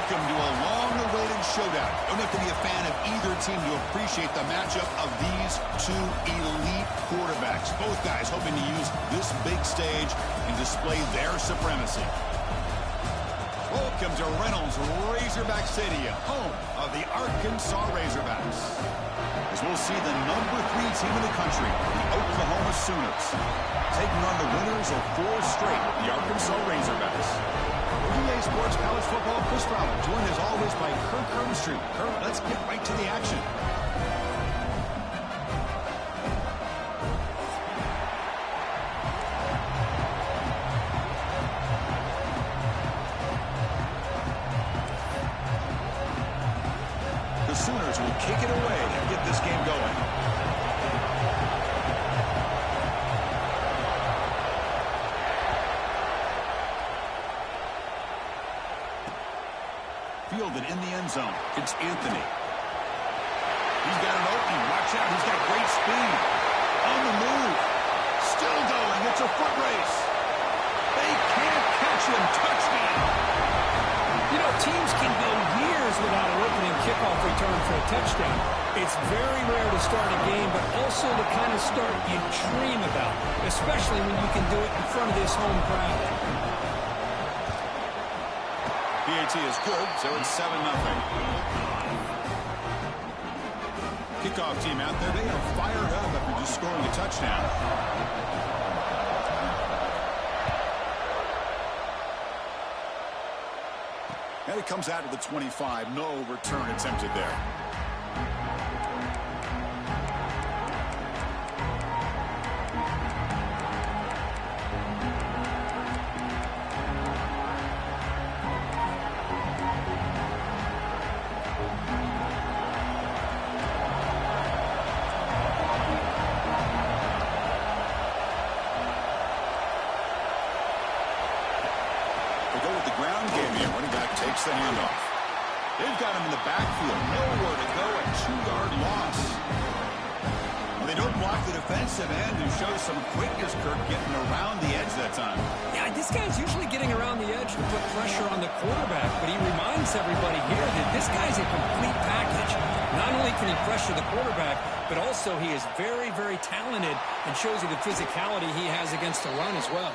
Welcome to a long-awaited showdown. Don't have to be a fan of either team to appreciate the matchup of these two elite quarterbacks. Both guys hoping to use this big stage and display their supremacy. Welcome to Reynolds Razorback Stadium, home of the Arkansas Razorbacks. As we'll see the number 3 team in the country, the Oklahoma Sooners, taking on the winners of 4 straight, the Arkansas Razorbacks. EA Sports College Football, Chris Fowler, joined as always by Kirk Hermstreet. Kirk, let's get right to the action. The Sooners will kick it away and get this game going. Fielded in the end zone. It's Anthony. He's got an opening. Watch out. He's got great speed. On the move. Still going. It's a foot race. They can't catch him. Touchdown. You know, teams can go years without an opening kickoff return for a touchdown. It's very rare to start a game, but also the kind of start you dream about, especially when you can do it in front of this home crowd. PAT is good, so it's 7-0. Kickoff team out there, they are fired up after just scoring a touchdown. And it comes out to the 25. No return attempted there. Go with the ground game here. Running back takes the handoff. They've got him in the backfield. Nowhere to go. A 2-yard loss. Well, they don't block the defensive end, who shows some quickness, Kirk, getting around the edge that time. Yeah, this guy's usually getting around the edge to put pressure on the quarterback, but he reminds everybody here that this guy's a complete package. Not only can he pressure the quarterback, but also he is very, very talented and shows you the physicality he has against the run as well.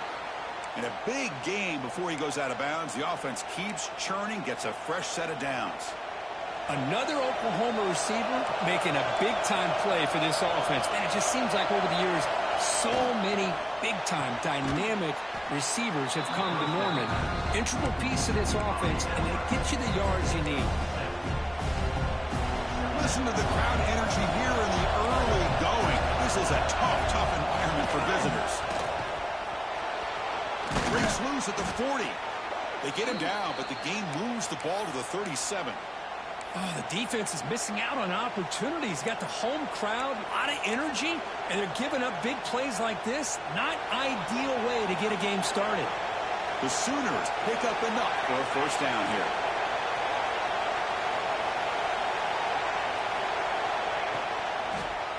In a big game before he goes out of bounds, the offense keeps churning, gets a fresh set of downs. Another Oklahoma receiver making a big-time play for this offense. Man, it just seems like over the years, so many big-time, dynamic receivers have come to Norman. Integral piece of this offense, and they get you the yards you need. Listen to the crowd energy here in the early going. This is a tough environment for visitors. Breaks loose at the 40. They get him down, but the game moves the ball to the 37. Oh, the defense is missing out on opportunities. Got the home crowd, a lot of energy, and they're giving up big plays like this. Not ideal way to get a game started. The Sooners pick up enough for a first down here.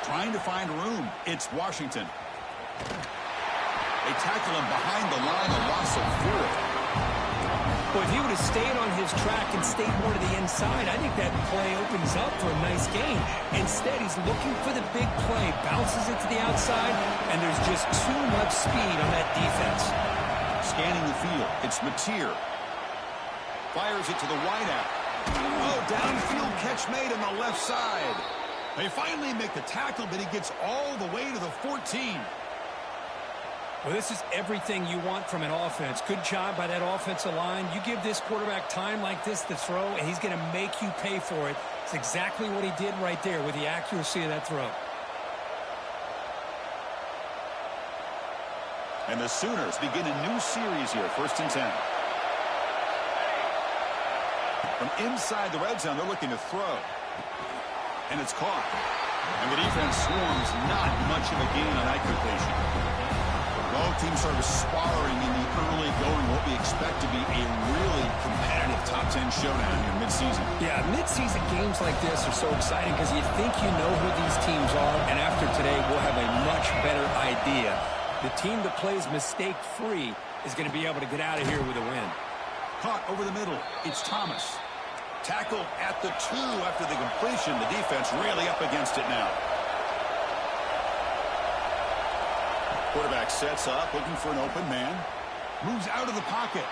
Trying to find room. It's Washington. They tackle him behind the line, a loss of 4. Well, if he would have stayed on his track and stayed more to the inside, I think that play opens up for a nice gain. Instead, he's looking for the big play, bounces it to the outside, and there's just too much speed on that defense. Scanning the field, it's Mateer. Fires it to the wideout. Oh, downfield catch made on the left side. They finally make the tackle, but he gets all the way to the 14. Well, this is everything you want from an offense. Good job by that offensive line. You give this quarterback time like this to throw, and he's going to make you pay for it. It's exactly what he did right there with the accuracy of that throw. And the Sooners begin a new series here, 1st and 10. From inside the red zone, they're looking to throw. And it's caught. And the defense swarms, not much of a gain on that completion. Both teams sort of sparring in the early going, what we expect to be a really competitive top 10 showdown here mid-season. Yeah, mid-season games like this are so exciting because you think you know who these teams are, and after today we'll have a much better idea. The team that plays mistake-free is going to be able to get out of here with a win. Caught over the middle. It's Thomas. Tackled at the 2 after the completion. The defense really up against it now. Quarterback sets up, looking for an open man. Moves out of the pocket.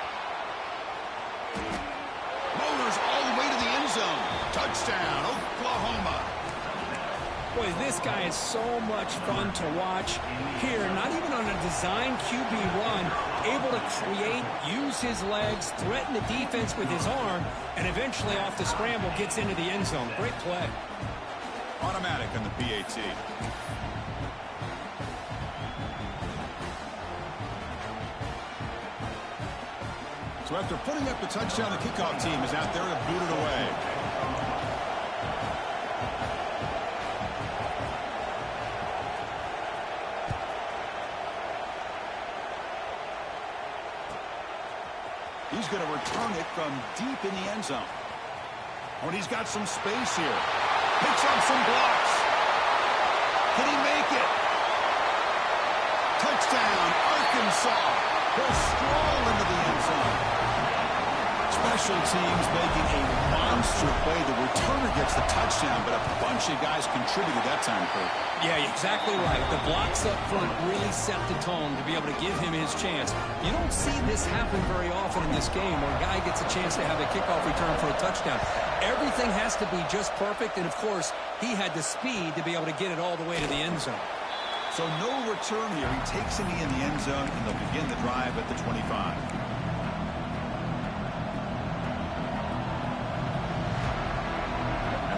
Motors all the way to the end zone. Touchdown, Oklahoma. Boy, this guy is so much fun to watch. Here, not even on a design QB run, able to create, use his legs, threaten the defense with his arm, and eventually off the scramble gets into the end zone. Great play. Automatic on the PAT. So after putting up the touchdown, the kickoff team is out there to boot it away. He's going to return it from deep in the end zone. When he's got some space here. Picks up some blocks. Can he make it? Touchdown, Arkansas. He'll stroll into the end zone. Special teams making a monster play. The returner gets the touchdown, but a bunch of guys contributed that time, Kurt. Yeah, exactly right. The blocks up front really set the tone to be able to give him his chance. You don't see this happen very often in this game where a guy gets a chance to have a kickoff return for a touchdown. Everything has to be just perfect, and of course, he had the speed to be able to get it all the way to the end zone. So no return here. He takes it in the end zone, and they'll begin the drive at the 25.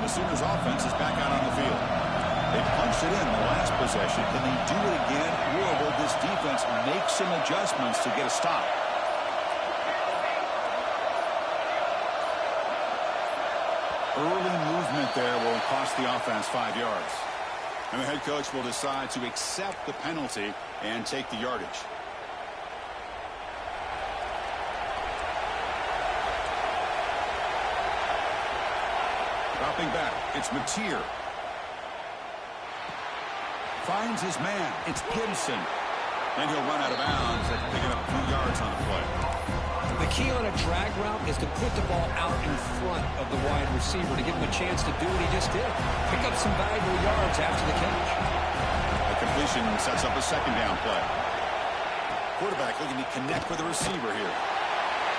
The Sooners offense is back out on the field. They punched it in the last possession. Can they do it again, or will this defense make some adjustments to get a stop? Early movement there will cost the offense 5 yards. And the head coach will decide to accept the penalty and take the yardage. Dropping back, it's Mateer. Finds his man, it's Gibson. And he'll run out of bounds after picking up a few yards on the play. The key on a drag route is to put the ball out in front of the wide receiver to give him a chance to do what he just did. Pick up some valuable yards after the catch. A completion sets up a second down play. Quarterback looking to connect with the receiver here.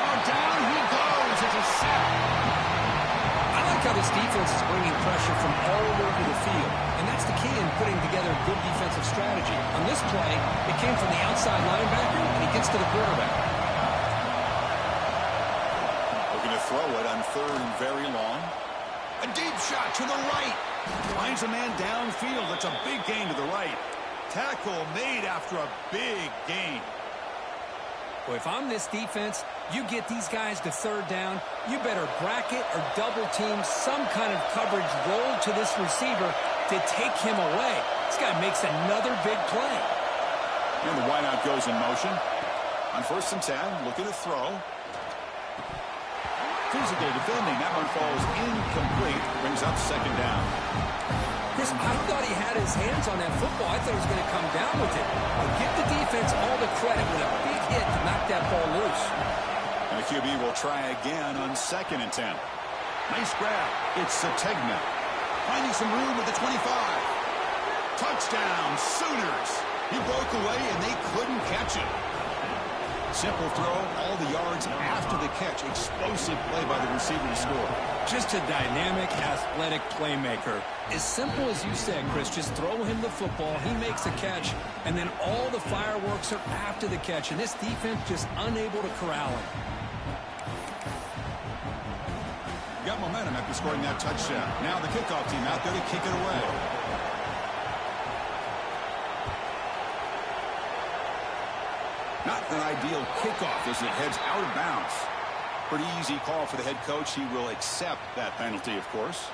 Oh, down he goes. It's a sack. I like how this defense is bringing pressure from all over the field, and that's the key in putting together a good defensive strategy. On this play, it came from the outside linebacker, and he gets to the quarterback. Looking to throw it on third and very long. A deep shot to the right. Finds a man downfield. It's a big gain to the right. Tackle made after a big gain. Well, if I'm this defense, you get these guys to third down, you better bracket or double team some kind of coverage roll to this receiver to take him away. This guy makes another big play. And the wideout goes in motion. On 1st and 10, looking to throw. Physical defending. That one falls incomplete. Brings up second down. Chris, I thought he had his hands on that football. I thought he was going to come down with it. But give the defense all the credit with a big hit to knock that ball loose. And the QB will try again on 2nd and 10. Nice grab. It's Sategna. Finding some room at the 25. Touchdown, Sooners. He broke away, and they couldn't catch him. Simple throw, all the yards after the catch. Explosive play by the receiver to score. Just a dynamic, athletic playmaker. As simple as you said, Chris, just throw him the football, he makes a catch, and then all the fireworks are after the catch, and this defense just unable to corral him. Got momentum after scoring that touchdown. Now the kickoff team out there to kick it away. Not an ideal kickoff as it heads out of bounds. Pretty easy call for the head coach. He will accept that penalty, of course.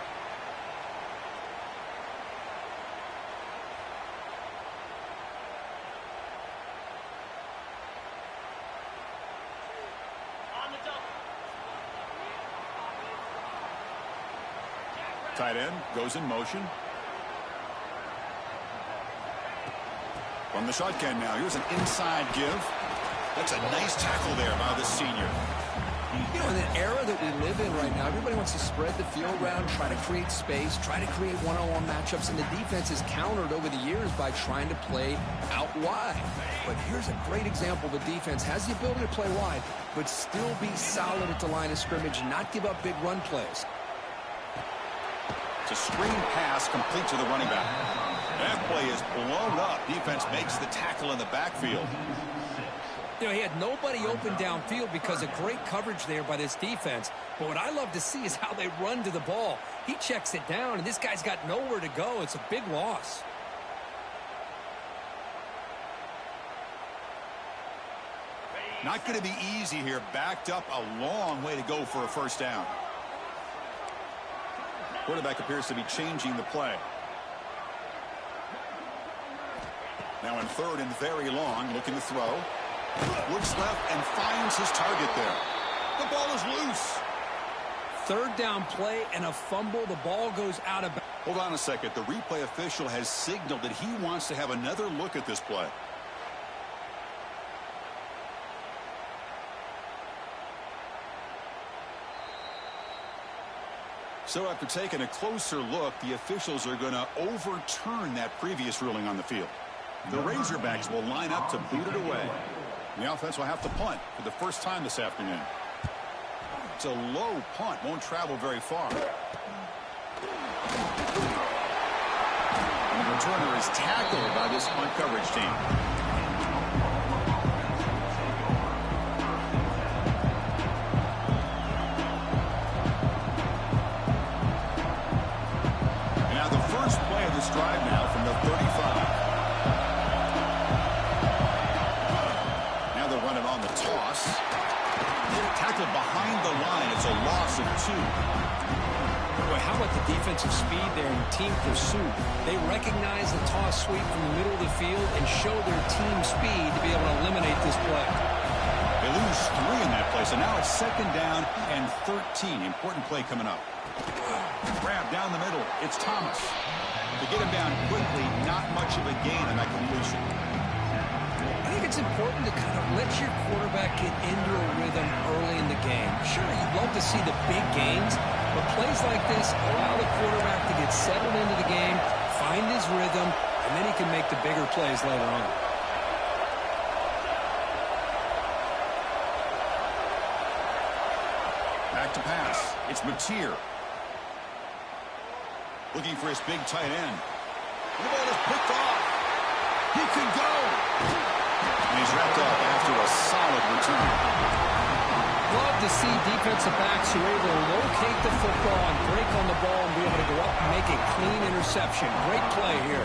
Tight end goes in motion. From the shotgun now. Here's an inside give. That's a nice tackle there by the senior. You know, in the era that we live in right now, everybody wants to spread the field around, try to create space, try to create one-on-one matchups, and the defense is countered over the years by trying to play out wide. But here's a great example of a defense has the ability to play wide, but still be solid at the line of scrimmage and not give up big run plays. It's a screen pass complete to the running back. That play is blown up. Defense makes the tackle in the backfield. You know, he had nobody open downfield because of great coverage there by this defense. But what I love to see is how they run to the ball. He checks it down, and this guy's got nowhere to go. It's a big loss. Not going to be easy here. Backed up a long way to go for a first down. Quarterback appears to be changing the play. Now in third and very long, looking to throw. Looks left and finds his target there. The ball is loose. Third down play and a fumble. The ball goes out of bounds. Hold on a second. The replay official has signaled that he wants to have another look at this play. So after taking a closer look, the officials are going to overturn that previous ruling on the field. The Razorbacks will line up to boot it away. The offense will have to punt for the first time this afternoon. It's a low punt, won't travel very far. And the returner is tackled by this punt coverage team. And now the first play of this drive now from the 35. On the toss. Tackled behind the line. It's a loss of 2. Boy, how about the defensive speed there in team pursuit? They recognize the toss sweep from the middle of the field and show their team speed to be able to eliminate this play. They lose 3 in that play, so now it's second down and 13. Important play coming up. Grab down the middle. It's Thomas. To get him down quickly, not much of a gain on that completion. I think it's important to kind of let your quarterback get into a rhythm early in the game. Sure, you'd love to see the big gains, but plays like this allow the quarterback to get settled into the game, find his rhythm, and then he can make the bigger plays later on. Back to pass. It's Mateer. Looking for his big tight end. The ball is picked off. He can go. And he's wrapped up after a solid return. Love to see defensive backs who are able to locate the football and break on the ball and be able to go up and make a clean interception. Great play here.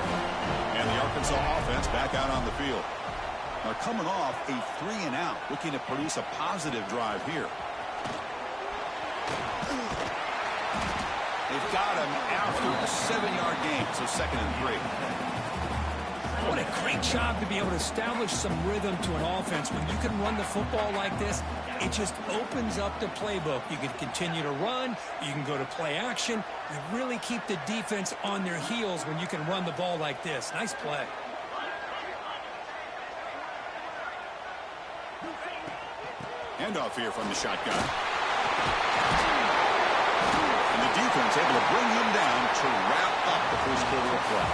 And the Arkansas offense back out on the field. They're coming off a 3-and-out, looking to produce a positive drive here. They've got him after a 7-yard gain, so 2nd and 3. What a great job to be able to establish some rhythm to an offense. When you can run the football like this, it just opens up the playbook. You can continue to run. You can go to play action. You really keep the defense on their heels when you can run the ball like this. Nice play. Handoff here from the shotgun. And the defense able to bring him down to wrap up the first quarter of play.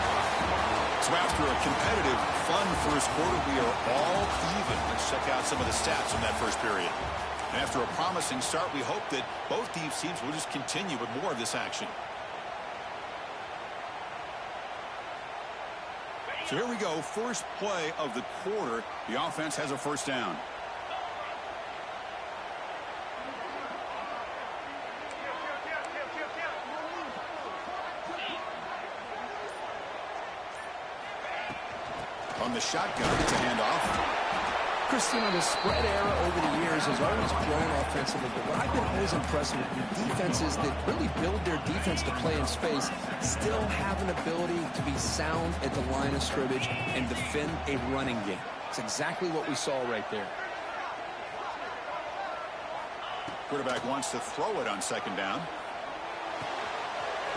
So after a competitive, fun first quarter, we are all even. Let's check out some of the stats from that first period. And after a promising start, we hope that both teams will just continue with more of this action. So here we go. First play of the quarter. The offense has a first down. On the shotgun, it's a handoff. Christina, the spread era over the years has always grown offensively, but what I've been always impressed with the defenses that really build their defense to play in space still have an ability to be sound at the line of scrimmage and defend a running game. It's exactly what we saw right there. Quarterback wants to throw it on second down.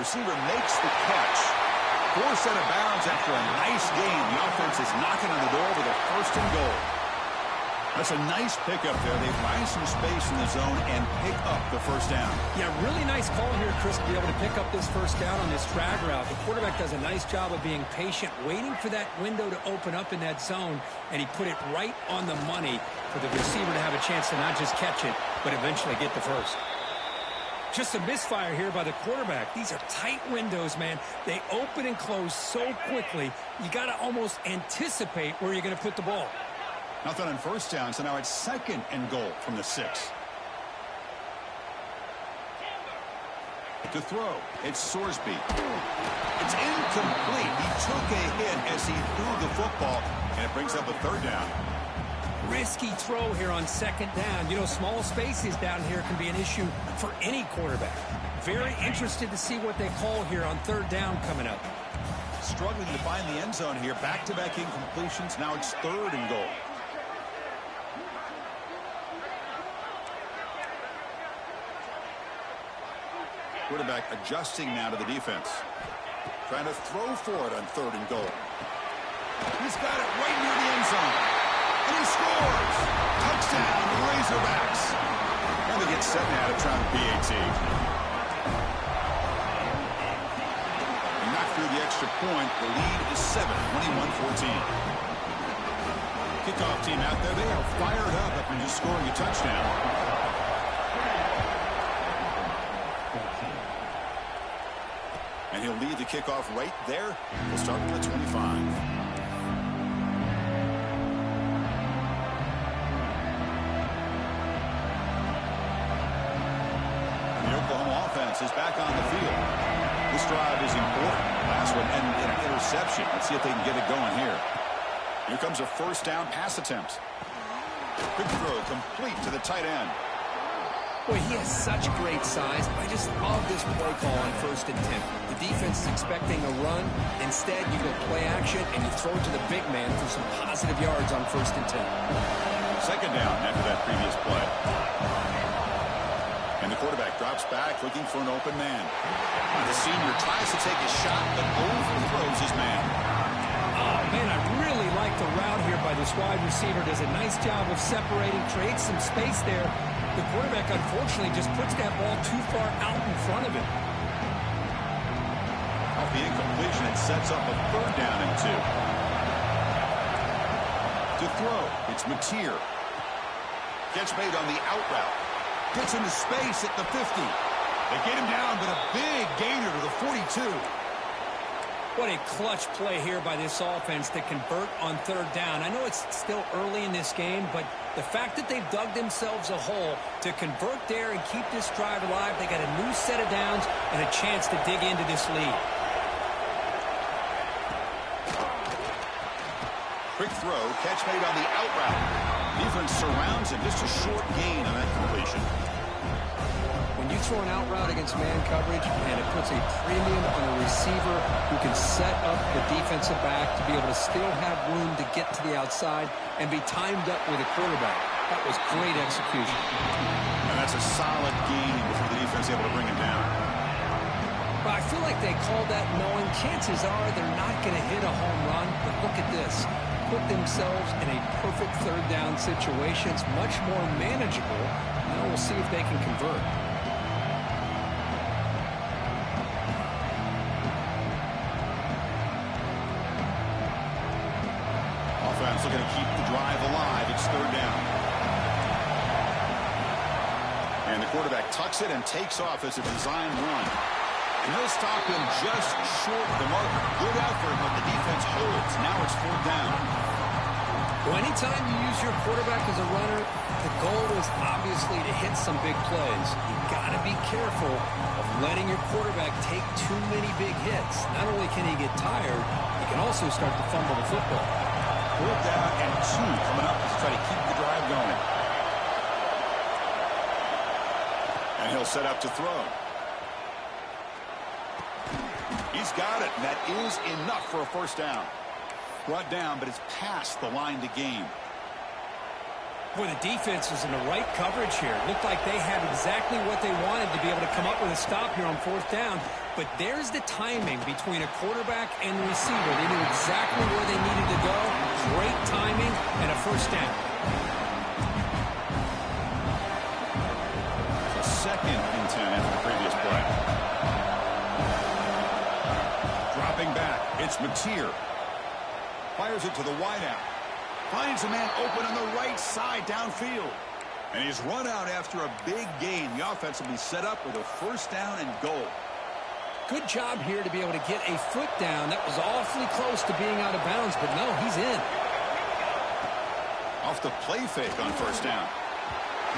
Receiver makes the catch. Forced out of bounds after a nice game. The offense is knocking on the door with a 1st and goal. That's a nice pickup there. They find some space in the zone and pick up the first down. Yeah, really nice call here, Chris, to be able to pick up this first down on this drag route. The quarterback does a nice job of being patient, waiting for that window to open up in that zone, and he put it right on the money for the receiver to have a chance to not just catch it, but eventually get the first. Just a misfire here by the quarterback. These are tight windows, man. They open and close so quickly, you got to almost anticipate where you're going to put the ball. Nothing on first down, so now it's 2nd and goal from the 6. To throw, it's Sorsby. It's incomplete. He took a hit as he threw the football, and it brings up a 3rd down. Risky throw here on 2nd down. You know, small spaces down here can be an issue for any quarterback. Very interested to see what they call here on 3rd down coming up. Struggling to find the end zone here. Back-to-back incompletions. Now it's 3rd and goal. Quarterback adjusting now to the defense. Trying to throw for it on 3rd and goal. He's got it right near the end zone. And he scores! Touchdown, Razorbacks. And they get 7 out of trying to PAT. And knock through the extra point. The lead is 7, 21-14. Kickoff team out there. They are fired up after just scoring a touchdown. And he'll lead the kickoff right there. We'll start with the 25. And the Oklahoma offense is back on the field. This drive is important. Last one ended in an interception. Let's see if they can get it going here. Here comes a first down pass attempt. Quick throw complete to the tight end. Boy, he has such great size. I just love this play call on 1st and 10. The defense is expecting a run. Instead, you go play action, and you throw it to the big man for some positive yards on 1st and 10. 2nd down after that previous play. And the quarterback drops back, looking for an open man. The senior tries to take a shot, but overthrows his man. Oh, man, I really like the route here by this wide receiver. Does a nice job of separating, creates some space there. The quarterback, unfortunately, just puts that ball too far out in front of him. Off the incompletion, it sets up a 3rd down and 2. To throw, it's Mateer. Catch made on the out route. Gets into space at the 50. They get him down, but a big gainer to the 42. What a clutch play here by this offense to convert on 3rd down. I know it's still early in this game, but the fact that they've dug themselves a hole to convert there and keep this drive alive, they got a new set of downs and a chance to dig into this lead. Quick throw, catch made on the out route. Defense surrounds him, just a short gain on that completion. When you throw an out route against man coverage, and it puts a premium on a receiver who can set up the defensive back to be able to still have room to get to the outside and be timed up with a quarterback. That was great execution. And that's a solid gain before the defense able to bring him down. Well, I feel like they called that knowing chances are they're not going to hit a home run, but look at this. Put themselves in a perfect 3rd down situation. It's much more manageable. Now we'll see if they can convert. Offense looking to keep the drive alive. It's 3rd down. And the quarterback tucks it and takes off as a design run. And he'll stop him just short of the marker. Good effort, but the defense holds. Now it's 4th down. Well, anytime you use your quarterback as a runner, the goal is obviously to hit some big plays. You've got to be careful of letting your quarterback take too many big hits. Not only can he get tired, he can also start to fumble the football. 4th down and 2 coming up to try to keep the drive going. And he'll set up to throw. He's got it, and that is enough for a first down. Brought down, but it's past the line to gain. Boy, the defense was in the right coverage here. Looked like they had exactly what they wanted to be able to come up with a stop here on 4th down. But there's the timing between a quarterback and the receiver. They knew exactly where they needed to go. Great timing and a first down. It's Mateer. Fires it to the wideout. Finds a man open on the right side downfield. And he's run out after a big gain. The offense will be set up with a first down and goal. Good job here to be able to get a foot down. That was awfully close to being out of bounds, but no, he's in. Off the play fake on first down.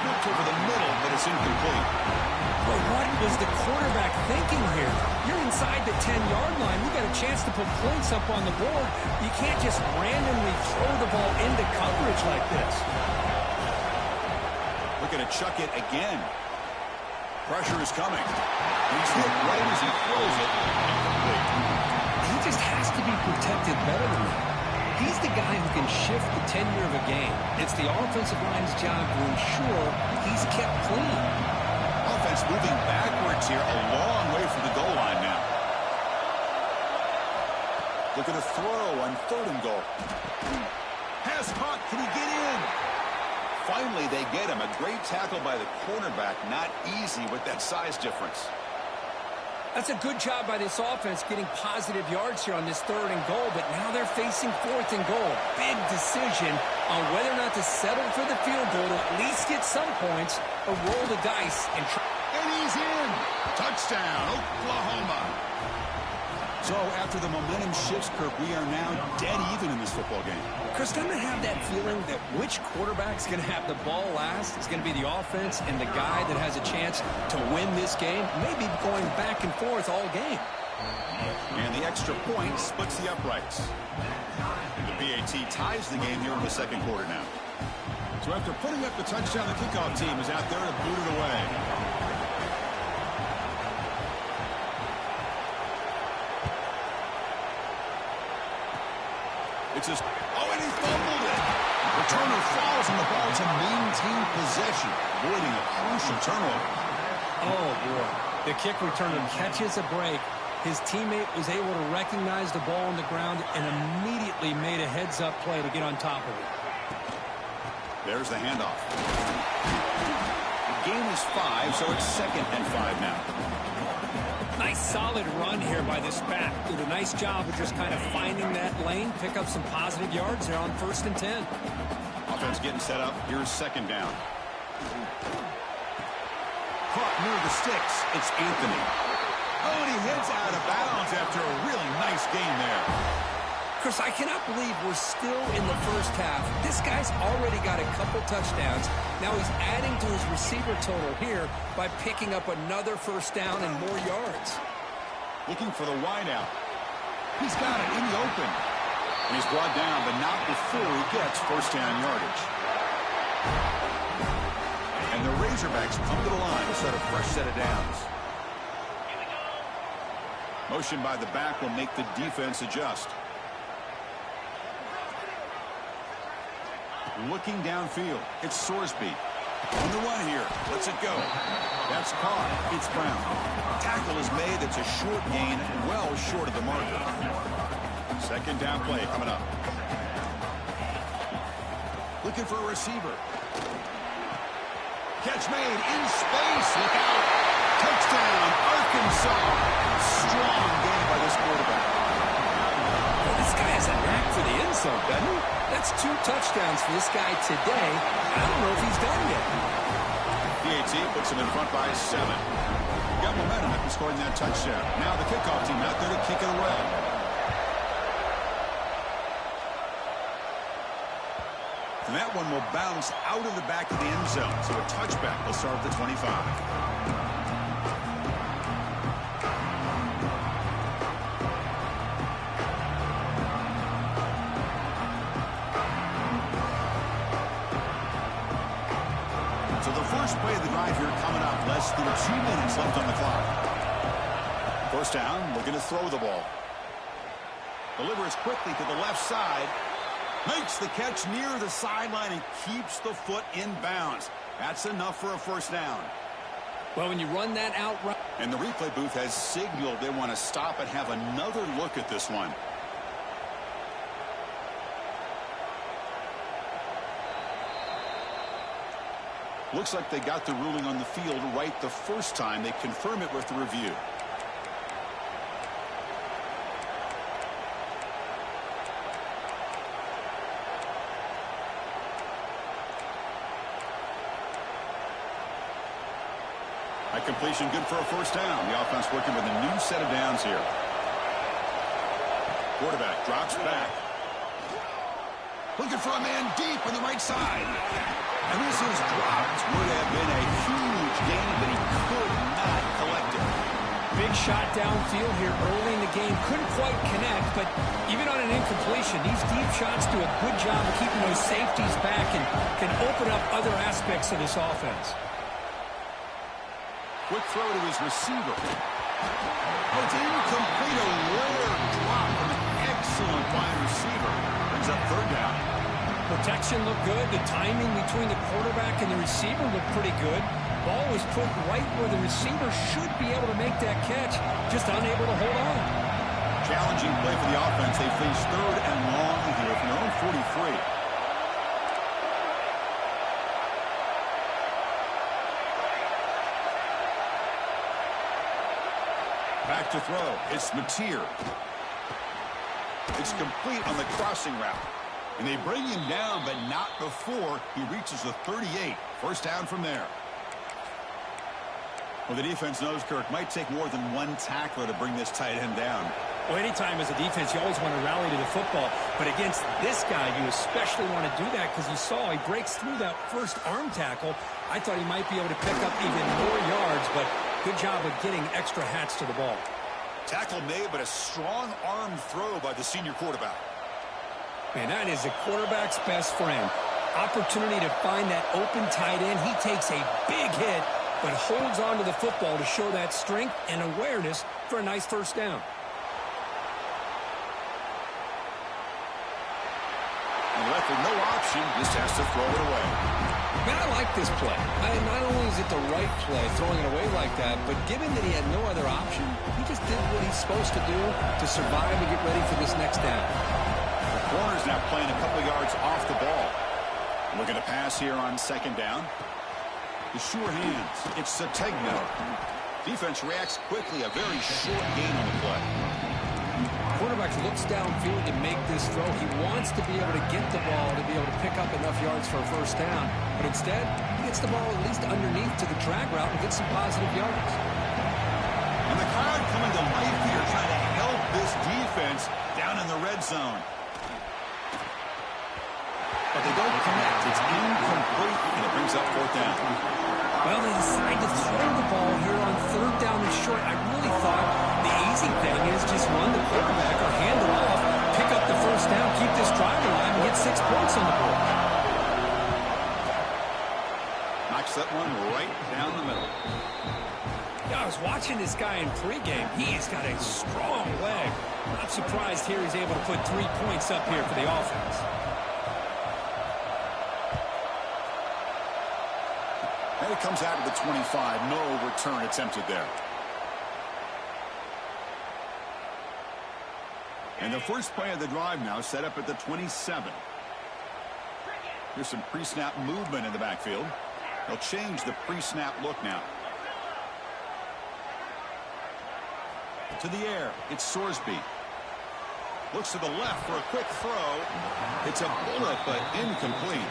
Looked over the middle, but it's incomplete. But what was the quarterback thinking here? You're inside the 10-yard line. You got a chance to put points up on the board. You can't just randomly throw the ball into coverage like this. Looking to chuck it again. Pressure is coming. He's hit right as he throws it. Incomplete. He just has to be protected better than that. He's the guy who can shift the tenure of a game. It's the offensive line's job to ensure he's kept clean. Offense moving backwards here, a long way from the goal line now. Looking to throw on third and goal. Pass caught. Can he get in? Finally, they get him. A great tackle by the cornerback. Not easy with that size difference. That's a good job by this offense getting positive yards here on this third and goal, but now they're facing fourth and goal. Big decision on whether or not to settle for the field goal to at least get some points or roll the dice. And he's in. Touchdown, Oklahoma. So after the momentum shifts, Kirk, we are now dead even in this football game. Chris, I'm going to have that feeling that which quarterback's going to have the ball last is going to be the offense, and the guy that has a chance to win this game may be going back and forth all game. And the extra point splits the uprights. The PAT ties the game here in the second quarter now. So after putting up the touchdown, the kickoff team is out there to boot it away. It's just, and he fumbled it. Returner falls and the ball to maintain possession, avoiding a crucial turnover. Oh, boy. The kick returner catches a break. His teammate was able to recognize the ball on the ground and immediately made a heads-up play to get on top of it. There's the handoff. The game is 5, so it's 2nd and 5 now. Nice solid run here by this back. Did a nice job of just kind of finding that lane, pick up some positive yards there on 1st and 10. Offense getting set up. Here's 2nd down. Caught near the sticks. It's Anthony. And he heads out of bounds after a really nice gain there. Chris, I cannot believe we're still in the first half. This guy's already got a couple touchdowns. Now he's adding to his receiver total here by picking up another first down and more yards. Looking for the wideout. He's got it in the open. And he's brought down, but not before he gets first down yardage. And the Razorbacks come to the line to set a fresh set of downs. Motion by the back will make the defense adjust. Looking downfield. It's Sorsby. On the run here. Let's it go. That's caught. It's Brown. Tackle is made. It's a short gain, well short of the marker. 2nd down play coming up. Looking for a receiver. Catch made in space. Look out. Touchdown, Arkansas. Strong game by this quarterback. Well, this guy has a knack for the end zone, doesn't he? That's 2 touchdowns for this guy today. I don't know if he's done yet. PAT puts him in front by 7. Got momentum after scoring that touchdown. Now the kickoff team out there to kick it away. And that one will bounce out of the back of the end zone. So a touchback will start at the 25. Play of the drive here coming up. Less than 2 minutes left on the clock. First down, looking to throw the ball. Delivers quickly to the left side. Makes the catch near the sideline and keeps the foot in bounds. That's enough for a first down. Well, when you run that out right. And the replay booth has signaled they want to stop and have another look at this one. Looks like they got the ruling on the field right the first time. They confirm it with the review. That completion good for a first down. The offense working with a new set of downs here. Quarterback drops back. Looking for a man deep on the right side. And this is dropped. Would have been a huge gain, but he could not collect it. Big shot downfield here early in the game. Couldn't quite connect, but even on an incompletion, these deep shots do a good job of keeping those safeties back and can open up other aspects of this offense. Quick throw to his receiver. Oh, it's incomplete. A rare drop from an excellent wide receiver. Brings up third down. Protection looked good. The timing between the quarterback and the receiver looked pretty good. Ball was put right where the receiver should be able to make that catch, just unable to hold on. Challenging play for the offense. They face third and long here from their own 43. Back to throw. It's Mateer. It's complete on the crossing route. And they bring him down, but not before he reaches the 38. First down from there. Well, the defense knows, Kirk, might take more than one tackler to bring this tight end down. Well, anytime as a defense, you always want to rally to the football. But against this guy, you especially want to do that because you saw he breaks through that first arm tackle. I thought he might be able to pick up even more yards, but good job of getting extra hats to the ball. Tackle made, but a strong arm throw by the senior quarterback. Man, that is a quarterback's best friend. Opportunity to find that open tight end. He takes a big hit, but holds on to the football to show that strength and awareness for a nice first down. And left with no option, just has to throw it away. Man, I like this play. Not only is it the right play, throwing it away like that, but given that he had no other option, he just did what he's supposed to do to survive and get ready for this next down. The corner's now playing a couple yards off the ball. Looking to pass here on second down. The sure hands. It's Sategno. Defense reacts quickly. A very short gain on the play. Quarterback looks downfield to make this throw. He wants to be able to get the ball to be able to pick up enough yards for a first down. But instead, he gets the ball at least underneath to the drag route and gets some positive yards. And the crowd coming to life here, trying to help this defense down in the red zone. But they don't connect. It's incomplete, and it brings up fourth down. Well, they decide to throw the ball here on third down and short. I really thought the easy thing is just run the quarterback or hand it off, pick up the first down, keep this drive alive, and get 6 points on the board. Knocks that one right down the middle. Yeah, I was watching this guy in pregame. He's got a strong leg. Not surprised here he's able to put 3 points up here for the offense. And it comes out of the 25. No return attempted there. And the first play of the drive now set up at the 27. Here's some pre-snap movement in the backfield. They'll change the pre-snap look now. To the air, it's Sorsby. Looks to the left for a quick throw. It's a bullet, but incomplete.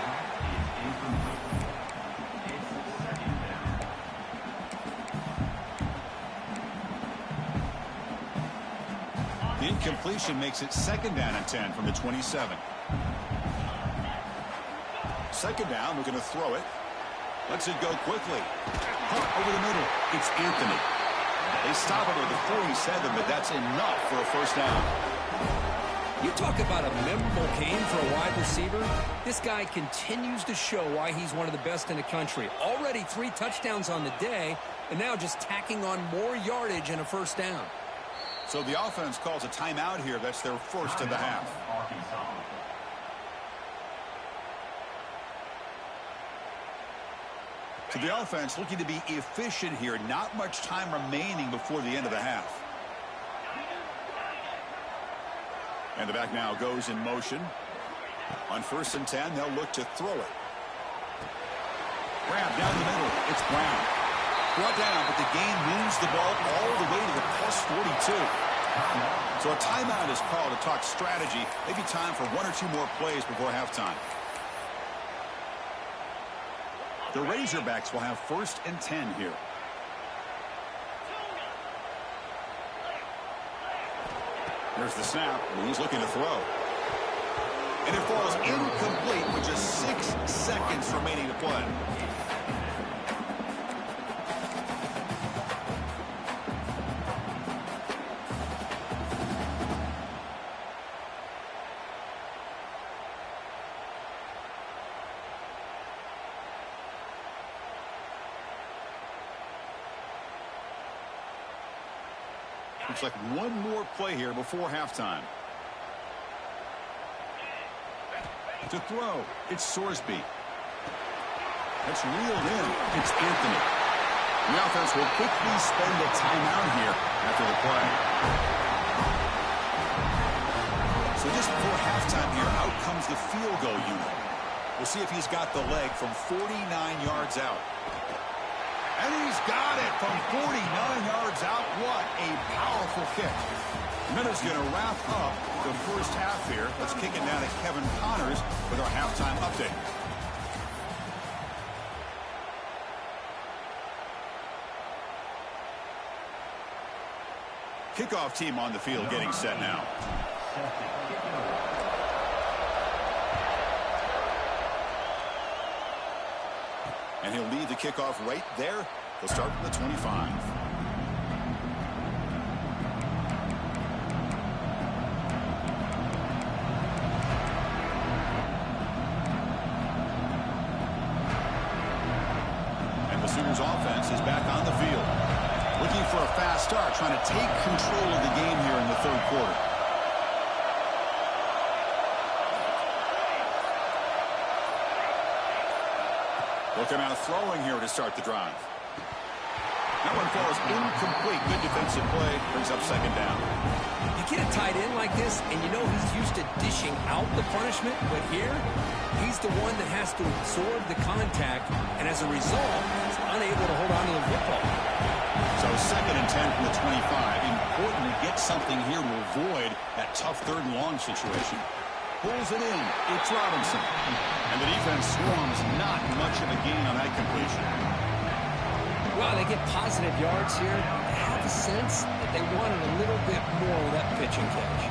Incompletion makes it second down and 10 from the 27. Second down, we're going to throw it. Lets it go quickly. Hunt over the middle. It's Anthony. They stop it at the 47, but that's enough for a first down. You talk about a memorable game for a wide receiver. This guy continues to show why he's one of the best in the country. Already 3 touchdowns on the day, and now just tacking on more yardage and a first down. So the offense calls a timeout here. That's their first of the half. So the offense looking to be efficient here. Not much time remaining before the end of the half. And the back now goes in motion. On first and 10, they'll look to throw it. Grab down the middle. It's Brown. Brought down, but the game moves the ball all the way to the plus 42. So a timeout is called to talk strategy. Maybe time for 1 or 2 more plays before halftime. The Razorbacks will have first and 10 here. Here's the snap, and he's looking to throw. And it falls incomplete with just 6 seconds remaining to play. Looks like one more play here before halftime. To throw, it's Sorsby. That's reeled in. It's Anthony. The offense will quickly spend a timeout here after the play. So just before halftime here, out comes the field goal unit. We'll see if he's got the leg from 49 yards out. And he's got it from 49 yards out. What a powerful kick. Minutes going to wrap up the first half here. Let's kick it down to Kevin Connors with our halftime update. Kickoff team on the field getting set now. And he'll lead the kickoff right there. He'll start from the 25. And the Sooners offense is back on the field. Looking for a fast start, trying to take control of the game here in the third quarter. Looking out throwing here to start the drive. That one falls incomplete. Good defensive play. Brings up second down. You get a tight end like this, and you know he's used to dishing out the punishment, but here, he's the one that has to absorb the contact, and as a result, he's unable to hold on to the football. So second and 10 from the 25. Important to get something here to avoid that tough third and long situation. Pulls it in. It's Robinson. And the defense swarms. Not much of a gain on that completion. Well, they get positive yards here. I have a sense that they wanted a little bit more of that pitch and catch.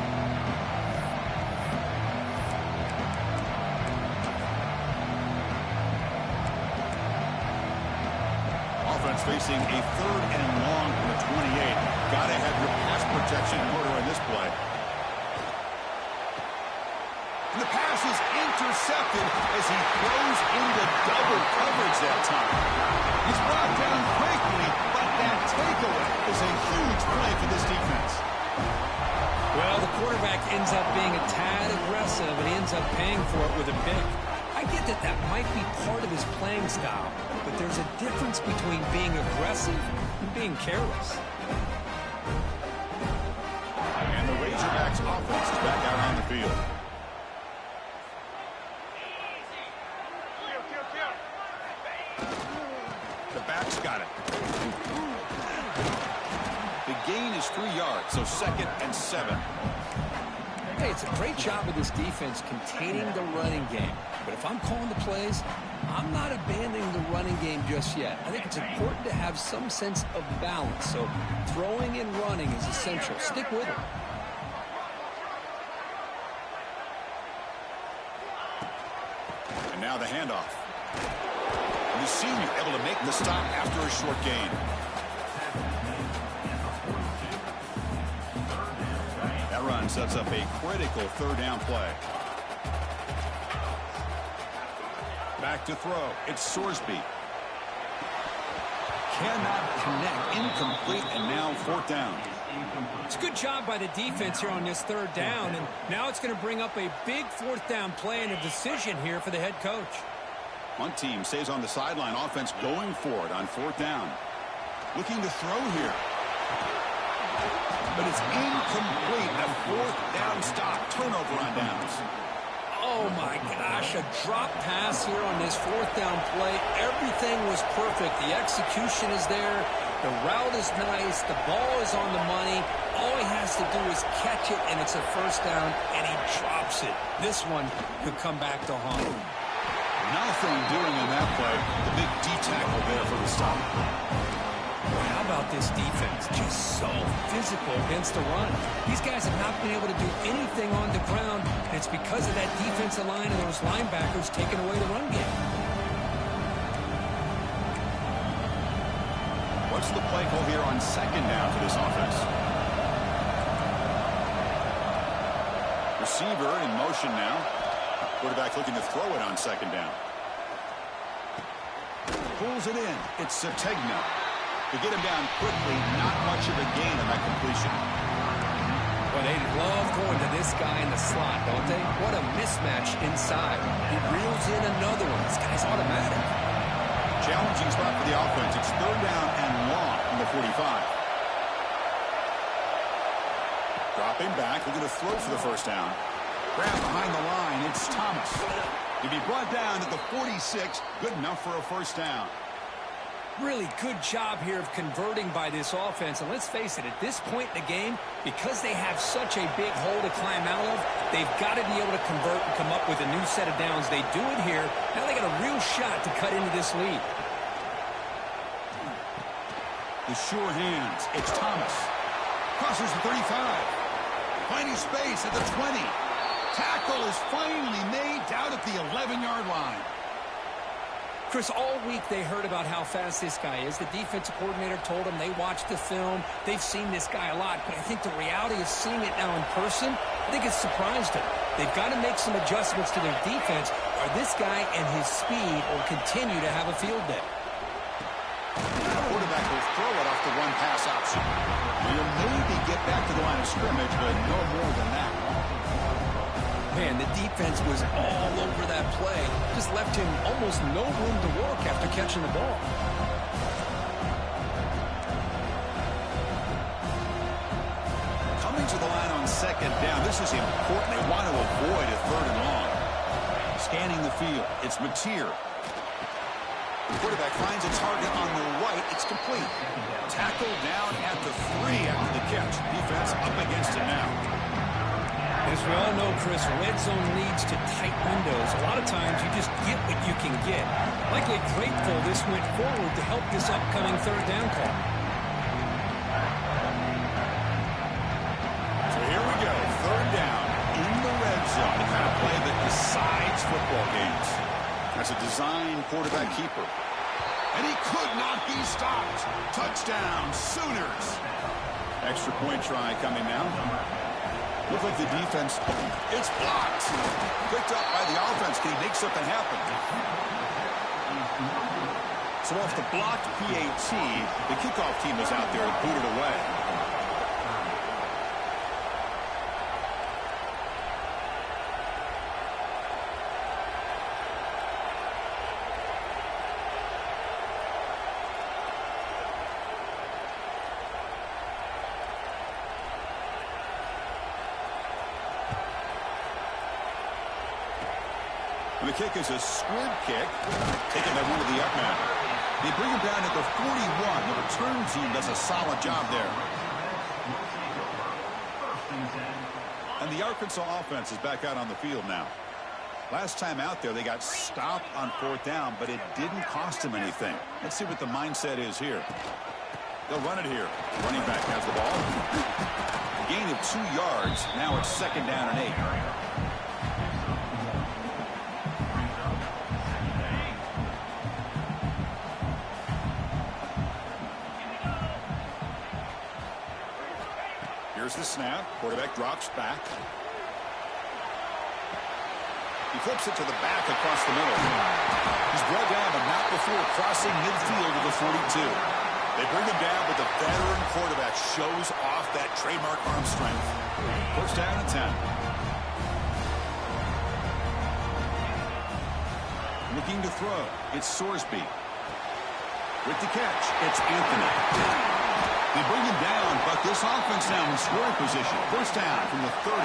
Offense facing a third and long from the 28. Got to have your pass protection in order in this play. And the pass is intercepted as he throws into double coverage that time. He's brought down quickly, but that takeaway is a huge play for this defense. Well, the quarterback ends up being a tad aggressive, and he ends up paying for it with a pick. I get that that might be part of his playing style, but there's a difference between being aggressive and being careless. And the Razorbacks offense is back out on the field. The back's got it. The gain is 3 yards, so second and 7. Hey, it's a great job of this defense containing the running game. But if I'm calling the plays, I'm not abandoning the running game just yet. I think it's important to have some sense of balance. So throwing and running is essential. Stick with it. And now the handoff. The senior able to make the stop after a short gain. That run sets up a critical third down play. Back to throw. It's Sorsby. Cannot connect. Incomplete, and now fourth down. It's a good job by the defense here on this third down, and now it's going to bring up a big fourth down play and a decision here for the head coach. One team stays on the sideline. Offense going for it on fourth down. Looking to throw here. But it's incomplete. A fourth down stop. Turnover on downs. Oh, my gosh. A drop pass here on this fourth down play. Everything was perfect. The execution is there. The route is nice. The ball is on the money. All he has to do is catch it, and it's a first down, and he drops it. This one could come back to haunt him. Nothing doing in that play. The big D tackle there for the stop. How about this defense? Just so physical against the run. These guys have not been able to do anything on the ground, and it's because of that defensive line and those linebackers taking away the run game. What's the play call here on second down for this offense? Receiver in motion now. Quarterback looking to throw it on second down. Pulls it in. It's Sategna. To get him down quickly, not much of a gain on that completion. Well, they love going to this guy in the slot, don't they? What a mismatch inside. He reels in another one. This guy's automatic. Challenging spot for the offense. It's third down and long from the 45. Dropping back, looking to throw for the first down. Grab behind the line. It's Thomas. He'll be brought down at the 46. Good enough for a first down. Really good job here of converting by this offense. And let's face it, at this point in the game, because they have such a big hole to climb out of, they've got to be able to convert and come up with a new set of downs. They do it here. Now they got a real shot to cut into this lead. The sure hands. It's Thomas. Crosses the 35. Finding space at the 20. Tackle is finally made down at the 11-yard line. Chris, all week they heard about how fast this guy is. The defensive coordinator told them they watched the film. They've seen this guy a lot. But I think the reality of seeing it now in person, I think it's surprised them. They've got to make some adjustments to their defense, or this guy and his speed will continue to have a field day. The quarterback will throw it off the one-pass option. He'll maybe get back to the line of scrimmage, but no more than that. Man, the defense was all over that play. Just left him almost no room to work after catching the ball. Coming to the line on second down. This is important. They want to avoid a third and long. Scanning the field. It's Mateer. The quarterback finds a target on the right. It's complete. Tackled down at the 3 after the catch. Defense up against it now. As we all know, Chris, red zone leads to tight windows. A lot of times you just get what you can get. Likely grateful this went forward to help this upcoming third down call. So here we go. Third down in the red zone. The kind of play that decides football games. That's a design quarterback keeper. And he could not be stopped. Touchdown, Sooners. Extra point try coming now. Look like the defense. It's blocked. Picked up by the offense. Can he make something happen? So off the blocked PAT, the kickoff team is out there and booted away. And the kick is a squib kick, taken by one of the up men. They bring him down at the 41. The return team does a solid job there. And the Arkansas offense is back out on the field now. Last time out there, they got stopped on fourth down, but it didn't cost them anything. Let's see what the mindset is here. They'll run it here. Running back has the ball. A gain of 2 yards. Now it's second down and 8. Here's the snap. Quarterback drops back. He flips it to the back across the middle. He's brought down, but not before crossing midfield to the 42. They bring him down, but the veteran quarterback shows off that trademark arm strength. First down and 10. Looking to throw. It's Sorsby. With the catch, it's Anthony. They bring him down, but this offense now in scoring position. First down from the 30.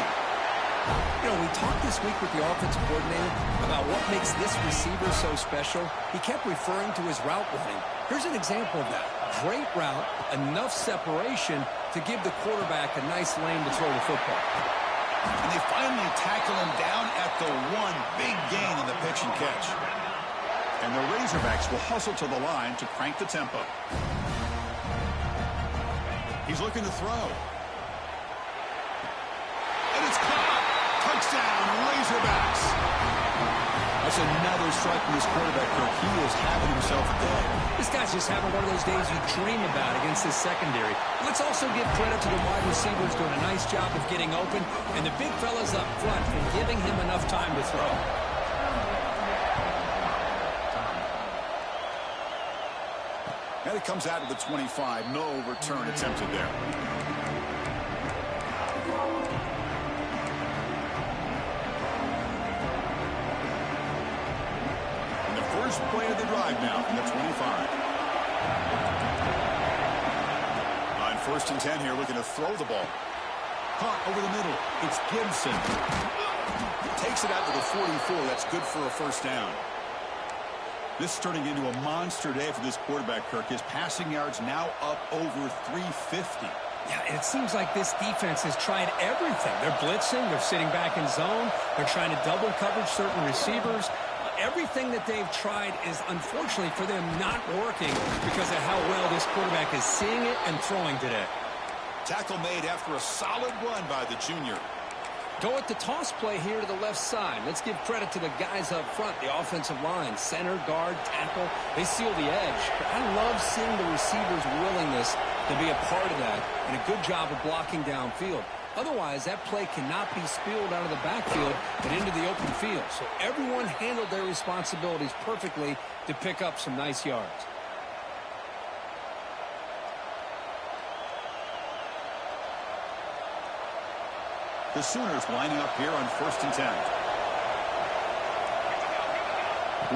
You know, we talked this week with the offensive coordinator about what makes this receiver so special. He kept referring to his route running. Here's an example of that. Great route, enough separation to give the quarterback a nice lane to throw the football. And they finally tackle him down at the 1. Big gain in the pitch and catch. And the Razorbacks will hustle to the line to crank the tempo. He's looking to throw. And it's caught. Touchdown, Razorbacks. That's another strike from this quarterback, Kirk. He is having himself a day. This guy's just having one of those days you dream about against this secondary. Let's also give credit to the wide receivers doing a nice job of getting open, and the big fellas up front for giving him enough time to throw. And it comes out of the 25. No return attempted there. And the first play of the drive now from the 25. On 1st and 10 here, looking to throw the ball. Caught over the middle. It's Gibson. Takes it out to the 44. That's good for a first down. This is turning into a monster day for this quarterback, Kirk. His passing yards now up over 350. Yeah, it seems like this defense has tried everything. They're blitzing. They're sitting back in zone. They're trying to double coverage certain receivers. Everything that they've tried is, unfortunately for them, not working because of how well this quarterback is seeing it and throwing today. Tackle made after a solid run by the junior. Go with the toss play here to the left side. Let's give credit to the guys up front, the offensive line, center, guard, tackle. They seal the edge. I love seeing the receivers' willingness to be a part of that and a good job of blocking downfield. Otherwise, that play cannot be spilled out of the backfield and into the open field. So everyone handled their responsibilities perfectly to pick up some nice yards. The Sooners lining up here on 1st and 10.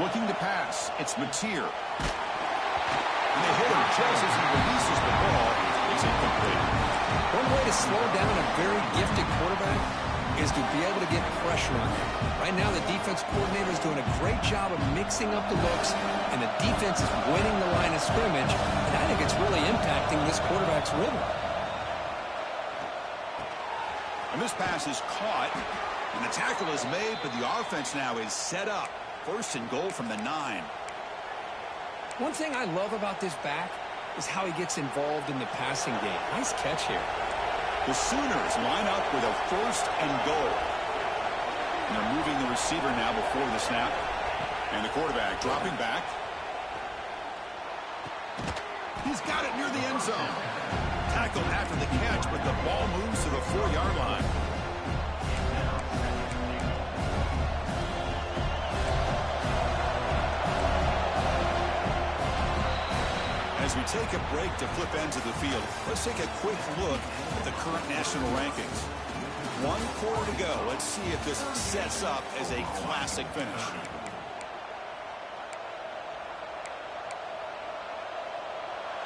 Looking to pass. It's Mateer. And they hit him just as he releases the ball. It's incomplete. One way to slow down a very gifted quarterback is to be able to get pressure on him. Right now, the defense coordinator is doing a great job of mixing up the looks, and the defense is winning the line of scrimmage, and I think it's really impacting this quarterback's rhythm. And this pass is caught, and the tackle is made, but the offense now is set up. 1st and goal from the 9. One thing I love about this back is how he gets involved in the passing game. Nice catch here. The Sooners line up with a 1st and goal. And they're moving the receiver now before the snap. And the quarterback dropping back. He's got it near the end zone. Tackled after the catch, but the ball moves to the 4-yard line. As we take a break to flip ends of the field, let's take a quick look at the current national rankings. 1 quarter to go. Let's see if this sets up as a classic finish.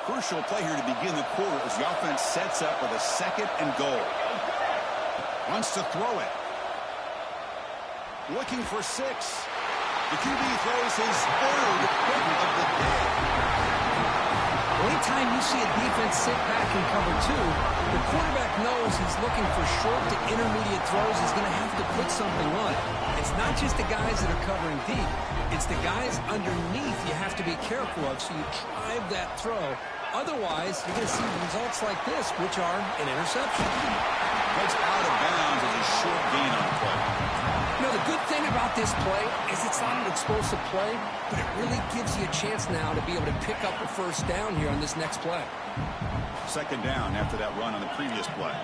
Crucial play here to begin the quarter as the offense sets up with a 2nd and goal. Wants to throw it. Looking for 6. The QB throws his 3rd pick of the day. Anytime you see a defense sit back and cover 2, the quarterback knows he's looking for short to intermediate throws. He's going to have to put something on it. It's not just the guys that are covering deep. It's the guys underneath you have to be careful of so you drive that throw. Otherwise, you're going to see results like this, which are an interception. That's out of bounds as a short gain on the play. You know, the good thing about this play is it's not an explosive play, but it really gives you a chance now to be able to pick up a 1st down here on this next play. 2nd down after that run on the previous play.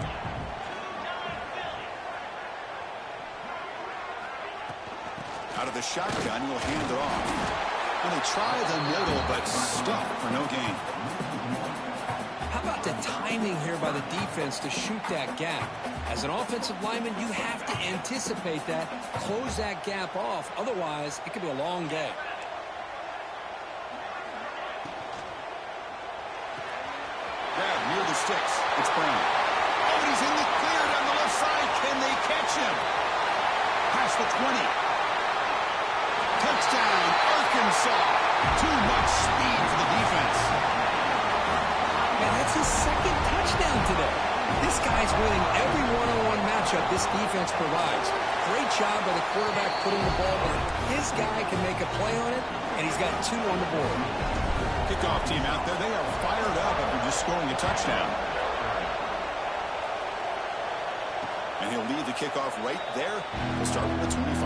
Out of the shotgun, he'll hand it off. And they try the middle, but stuck for no gain. How about the timing here by the defense to shoot that gap? As an offensive lineman, you have to anticipate that, close that gap off. Otherwise, it could be a long day. Grab near the sticks. It's Brown. Oh, and he's in the clear down the left side. Can they catch him? Past the 20. Touchdown, Arkansas. Too much speed for the defense. Man, that's his 2nd touchdown today. This guy's winning every one-on-one matchup this defense provides. Great job by the quarterback putting the ball where his guy can make a play on it, and he's got 2 on the board. Kickoff team out there, they are fired up after just scoring a touchdown. And he'll lead the kickoff right there. He'll start with the 25.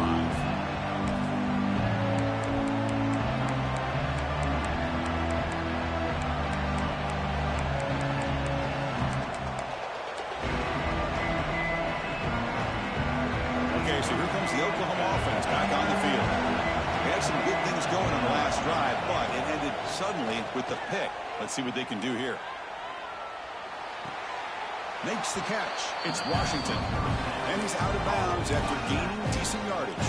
Okay, so here comes the Oklahoma offense back on the field. They had some good things going on the last drive, but it ended suddenly with the pick. Let's see what they can do here. Makes the catch. It's Washington. And he's out of bounds after gaining decent yardage.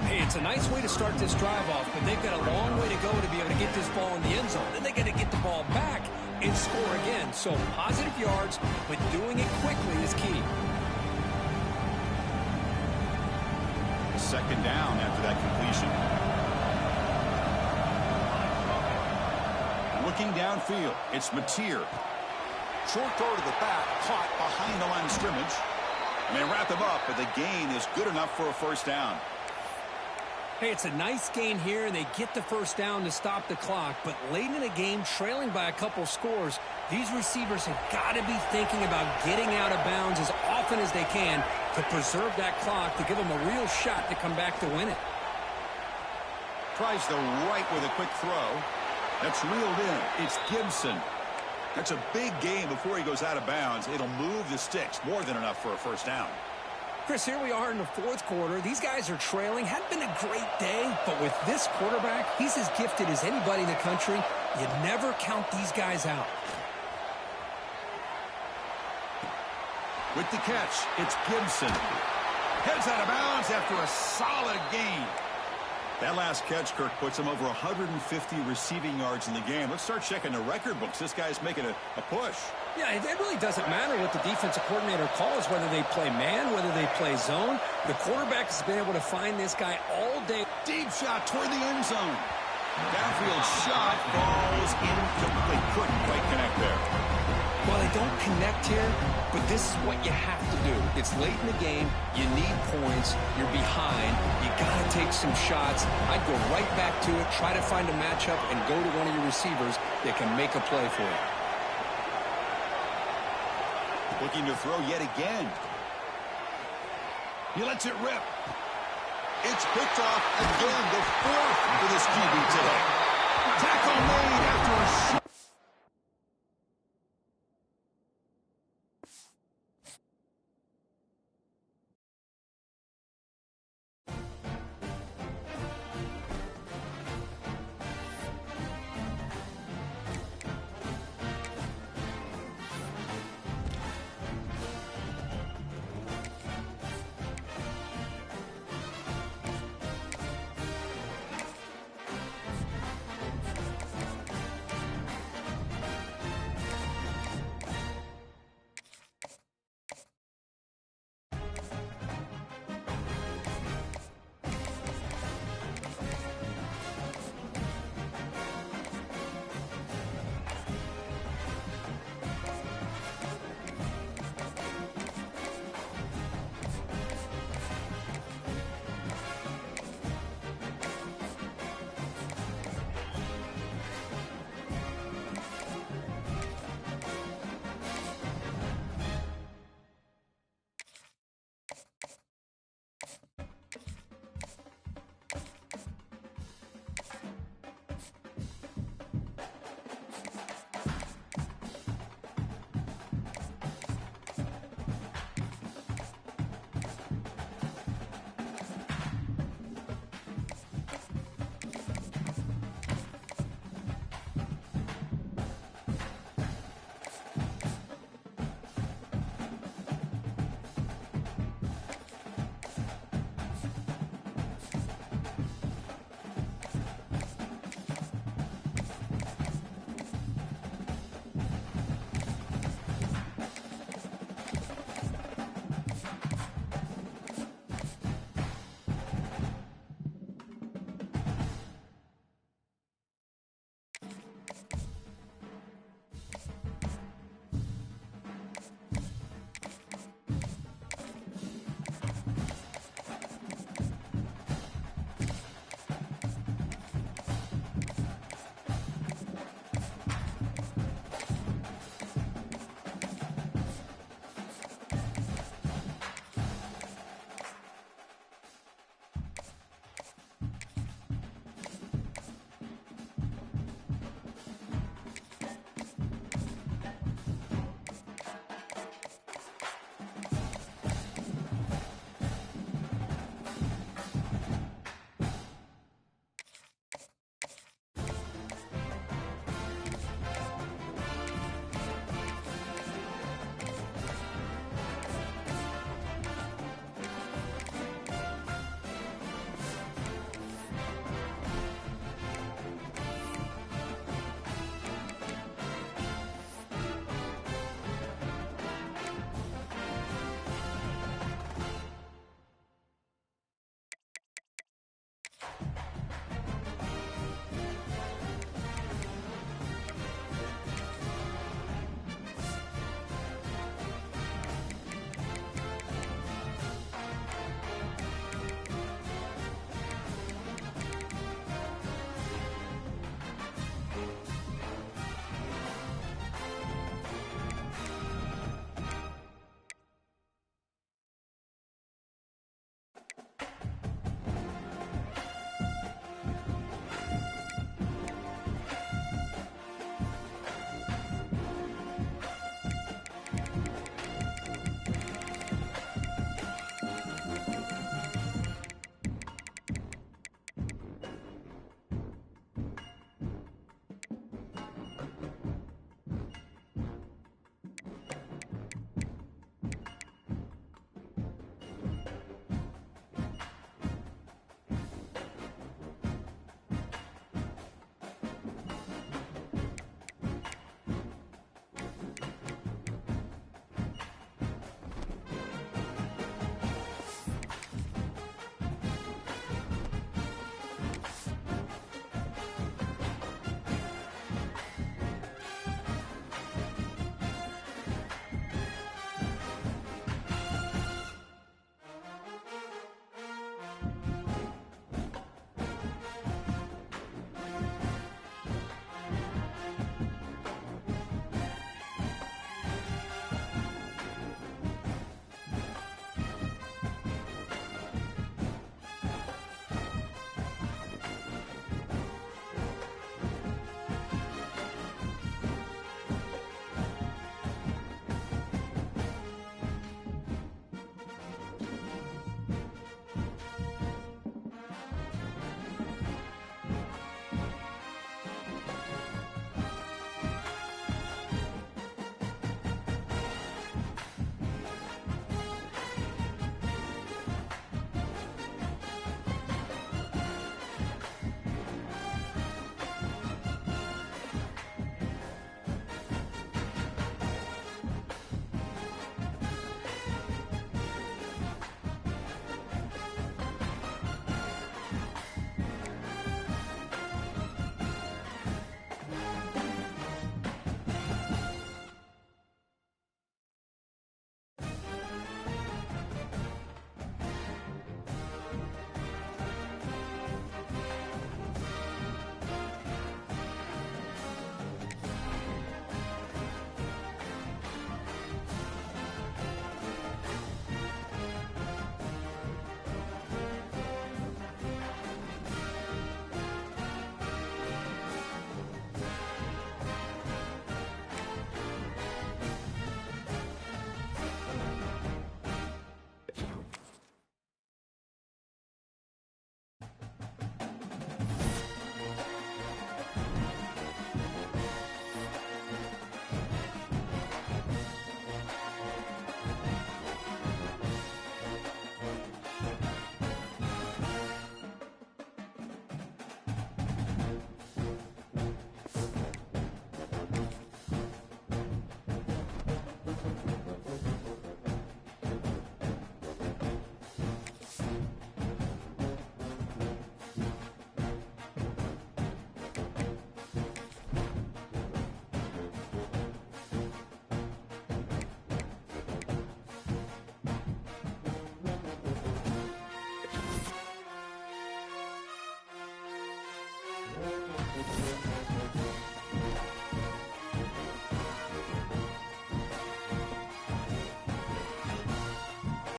Hey, it's a nice way to start this drive off, but they've got a long way to go to be able to get this ball in the end zone. Then they got to get the ball back and score again. So positive yards, but doing it quickly is key. Second down after that completion. Looking downfield, it's Mateer. Short throw to the back, caught behind the line of scrimmage. And they wrap him up, but the gain is good enough for a first down. Hey, it's a nice gain here, and they get the first down to stop the clock. But late in the game, trailing by a couple scores, these receivers have got to be thinking about getting out of bounds as often as they can to preserve that clock, to give them a real shot to come back to win it. Tries the right with a quick throw. That's reeled in. It's Gibson. That's a big gain before he goes out of bounds. It'll move the sticks, more than enough for a first down. Chris, here we are in the fourth quarter. These guys are trailing. Hadn't been a great day, but with this quarterback, he's as gifted as anybody in the country. You never count these guys out. With the catch, it's Gibson. Heads out of bounds after a solid gain. That last catch, Kirk, puts him over 150 receiving yards in the game. Let's start checking the record books. This guy's making a push. Yeah, it really doesn't matter what the defensive coordinator calls, whether they play man, whether they play zone. The quarterback has been able to find this guy all day. Deep shot toward the end zone. Downfield shot falls incomplete. Couldn't quite connect there. Well, they don't connect here, but this is what you have to do. It's late in the game. You need points. You're behind. You got to take some shots. I'd go right back to it, try to find a matchup, and go to one of your receivers that can make a play for you. Looking to throw yet again. He lets it rip. It's picked off again, the fourth for this QB today. Tackle made after a